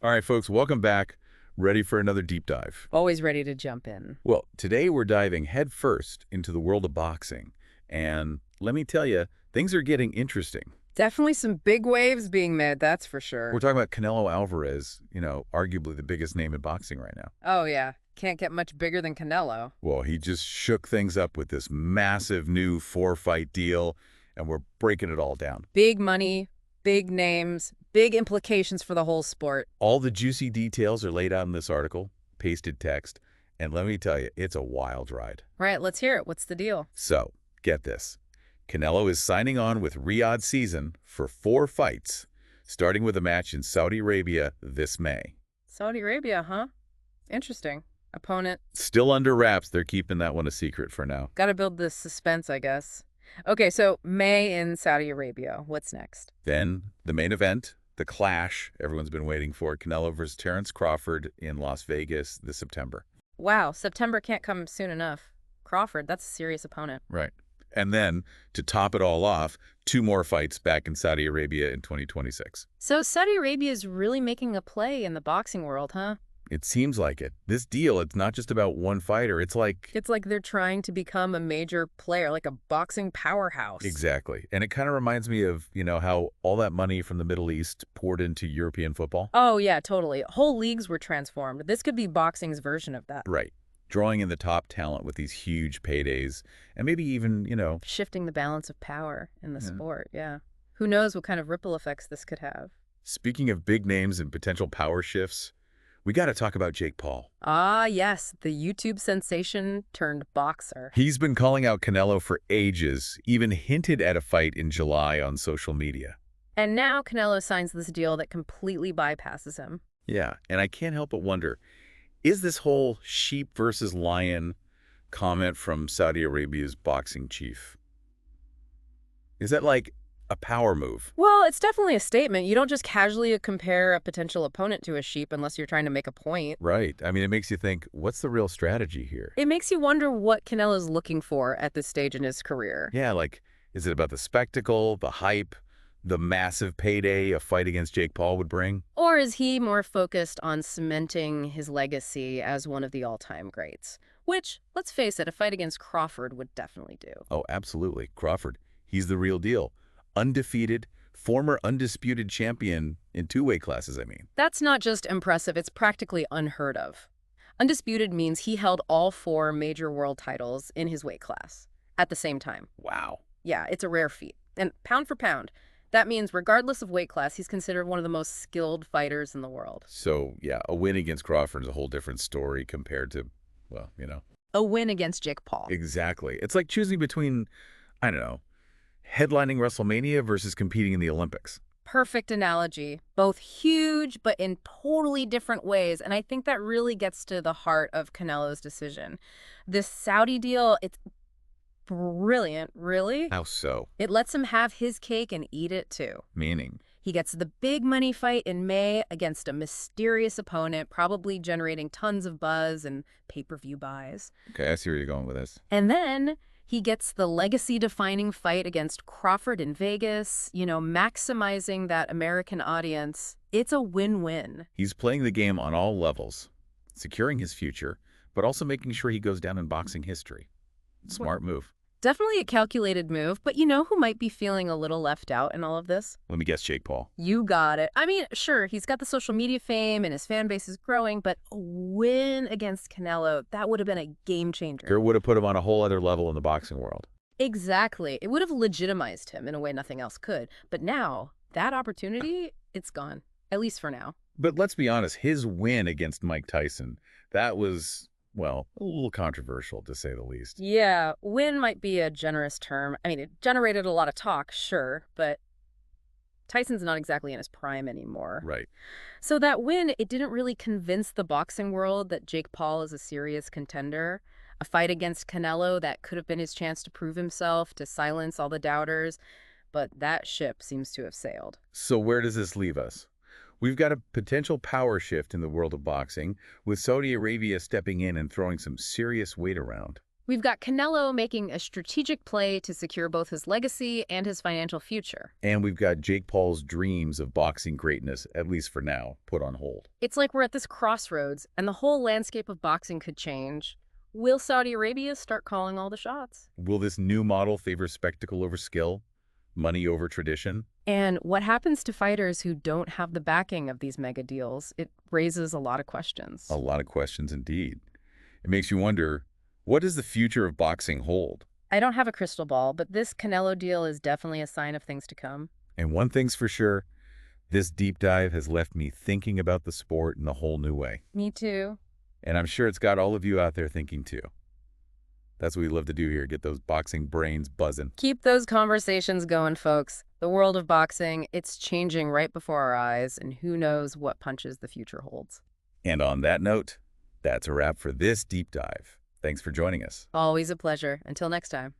All right, folks, welcome back. Ready for another deep dive. Always ready to jump in. Well, today we're diving headfirst into the world of boxing. And let me tell you, things are getting interesting. Definitely some big waves being made, that's for We're sure. talking about Canelo Alvarez, arguably the biggest name in boxing right now. Oh, yeah. Can't get much bigger than Canelo. Well, he just shook things up with this massive new four-fight deal, and we're breaking it all down. Big money, big names, big implications for the whole sport. All the juicy details are laid out in this article, pasted text, and let me tell you, it's a wild ride. Right, let's hear it. What's the deal? So, get this. Canelo is signing on with Riyadh season for 4 fights, starting with a match in Saudi Arabia this May. Saudi Arabia, huh? Interesting. Opponent. Still under wraps, they're keeping that one a secret for now. Gotta build the suspense, I guess. Okay, so May in Saudi Arabia. What's next? Then, the main event, the clash everyone's been waiting for, Canelo versus Terence Crawford in Las Vegas this September. Wow, September can't come soon enough. Crawford, that's a serious opponent. Right. And then, to top it all off, 2 more fights back in Saudi Arabia in 2026. So Saudi Arabia is really making a play in the boxing world, huh? It seems like it. This deal, it's not just about one fighter. It's like they're trying to become a major player, like a boxing powerhouse. Exactly. And it kind of reminds me of, how all that money from the Middle East poured into European football. Oh, yeah, totally. Whole leagues were transformed. This could be boxing's version of that. Right. Drawing in the top talent with these huge paydays and maybe even, Shifting the balance of power in the sport, yeah. Who knows what kind of ripple effects this could have. Speaking of big names and potential power shifts, we got to talk about Jake Paul. Ah, yes, the YouTube sensation turned boxer. He's been calling out Canelo for ages, even hinted at a fight in July on social media. And now Canelo signs this deal that completely bypasses him. Yeah, and I can't help but wonder, is this whole sheep versus lion comment from Saudi Arabia's boxing chief, is that like a power move? Well, it's definitely a statement. You don't just casually compare a potential opponent to a sheep unless you're trying to make a point. Right. I mean, it makes you think, what's the real strategy here? It makes you wonder what Canelo's looking for at this stage in his career. Yeah, like, is it about the spectacle, the hype, the massive payday a fight against Jake Paul would bring? Or is he more focused on cementing his legacy as one of the all-time greats? Which, let's face it, a fight against Crawford would definitely do. Oh, absolutely. Crawford, he's the real deal. Undefeated, former undisputed champion in 2 weight classes, I mean. That's not just impressive, it's practically unheard of. Undisputed means he held all 4 major world titles in his weight class at the same time. Wow. Yeah, it's a rare feat. And pound for pound, that means regardless of weight class, he's considered one of the most skilled fighters in the world. So, yeah, a win against Crawford is a whole different story compared to, A win against Jake Paul. Exactly. It's like choosing between, I don't know, headlining WrestleMania versus competing in the Olympics. Perfect analogy. Both huge, but in totally different ways. And I think that really gets to the heart of Canelo's decision. This Saudi deal, it's brilliant, really. How so? It lets him have his cake and eat it, too. Meaning? He gets the big money fight in May against a mysterious opponent, probably generating tons of buzz and pay-per-view buys. Okay, I see where you're going with this. And then he gets the legacy-defining fight against Crawford in Vegas, maximizing that American audience. It's a win-win. He's playing the game on all levels, securing his future, but also making sure he goes down in boxing history. Smart move. Definitely a calculated move, but you know who might be feeling a little left out in all of this? Let me guess, Jake Paul. You got it. I mean, sure, he's got the social media fame and his fan base is growing, but a win against Canelo, that would have been a game changer. It would have put him on a whole other level in the boxing world. Exactly. It would have legitimized him in a way nothing else could. But now, that opportunity, it's gone. At least for now. But let's be honest, his win against Mike Tyson, that was, well, a little controversial, to say the least. Yeah, win might be a generous term. I mean, it generated a lot of talk, sure, but Tyson's not exactly in his prime anymore. Right. So that win, it didn't really convince the boxing world that Jake Paul is a serious contender. A fight against Canelo that could have been his chance to prove himself, to silence all the doubters. But that ship seems to have sailed. So where does this leave us? We've got a potential power shift in the world of boxing, with Saudi Arabia stepping in and throwing some serious weight around. We've got Canelo making a strategic play to secure both his legacy and his financial future. And we've got Jake Paul's dreams of boxing greatness, at least for now, put on hold. It's like we're at this crossroads, and the whole landscape of boxing could change. Will Saudi Arabia start calling all the shots? Will this new model favor spectacle over skill, money over tradition? And what happens to fighters who don't have the backing of these mega deals? It raises a lot of questions. A lot of questions indeed. It makes you wonder, what does the future of boxing hold? I don't have a crystal ball, but this Canelo deal is definitely a sign of things to come. And one thing's for sure, this deep dive has left me thinking about the sport in a whole new way. Me too. And I'm sure it's got all of you out there thinking too. That's what we love to do here, get those boxing brains buzzing. Keep those conversations going, folks. The world of boxing, it's changing right before our eyes, and who knows what punches the future holds. And on that note, that's a wrap for this deep dive. Thanks for joining us. Always a pleasure. Until next time.